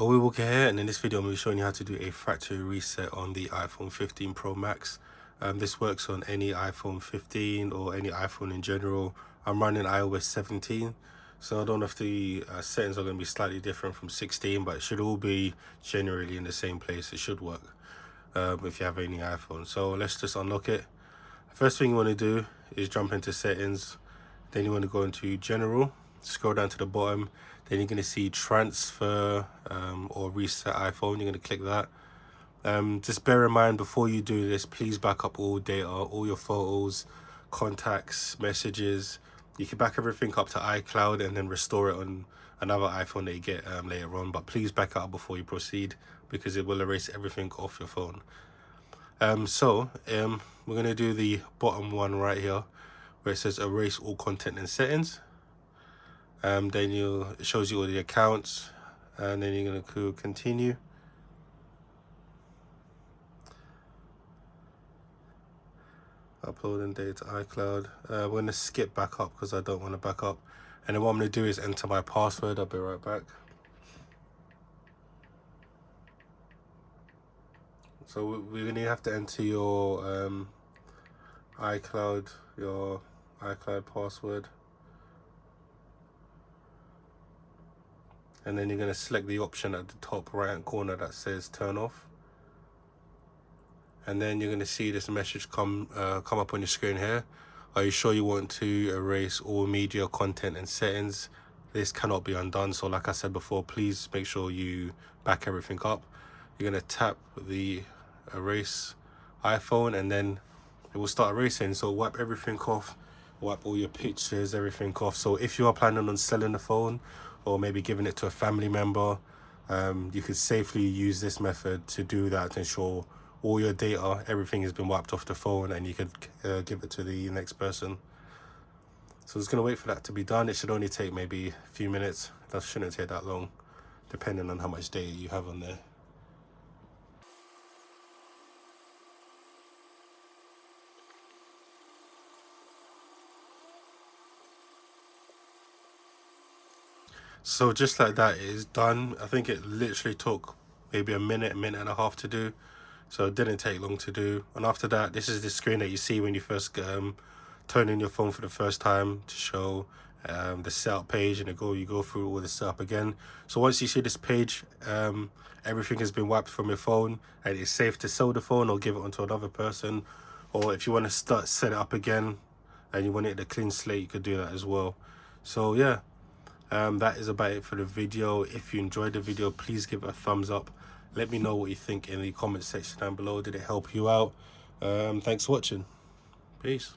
We will get here, and in this video I'm going to be showing you how to do a factory reset on the iPhone 15 Pro Max. This works on any iPhone 15 or any iPhone in general. I'm running iOS 17, so I don't know if the settings are going to be slightly different from 16, but it should all be generally in the same place. It should work if you have any iPhone. So let's just unlock it. First thing you want to do is jump into settings, then you want to go into general, scroll down to the bottom, then you're going to see transfer or reset iPhone. You're going to click that. Just bear in mind, before you do this, please back up all data, all your photos, contacts, messages. You can back everything up to iCloud and then restore it on another iPhone that you get later on, but please back it up before you proceed, because it will erase everything off your phone. We're going to do the bottom one right here where it says erase all content and settings. Then it shows you all the accounts, and then you're going to continue. Uploading data to iCloud. We're going to skip back up because I don't want to back up. And then what I'm going to do is enter my password. I'll be right back. So we're going to have to enter your iCloud password. And then you're going to select the option at the top right hand corner that says turn off. And then you're going to see this message come up on your screen here. Are you sure you want to erase all media, content and settings? This cannot be undone. So like I said before, please make sure you back everything up. You're going to tap the erase iPhone, and then it will start erasing. So wipe everything off, wipe all your pictures, everything off. So if you are planning on selling the phone or maybe giving it to a family member, you could safely use this method to do that, to ensure all your data, everything has been wiped off the phone, and you could give it to the next person. So it's going to wait for that to be done. It should only take maybe a few minutes. That shouldn't take that long, depending on how much data you have on there. So just like that, it is done. I think it literally took maybe a minute and a half to do. So it didn't take long to do. And after that, this is the screen that you see when you first turn in your phone for the first time, to show the setup page, and you go through all the setup again. So once you see this page, everything has been wiped from your phone, and it's safe to sell the phone or give it onto another person. Or if you want to set it up again and you want it a clean slate, you could do that as well. So yeah. That is about it for the video. If you enjoyed the video, please give it a thumbs up. Let me know what you think in the comment section down below. Did it help you out? Thanks for watching. Peace.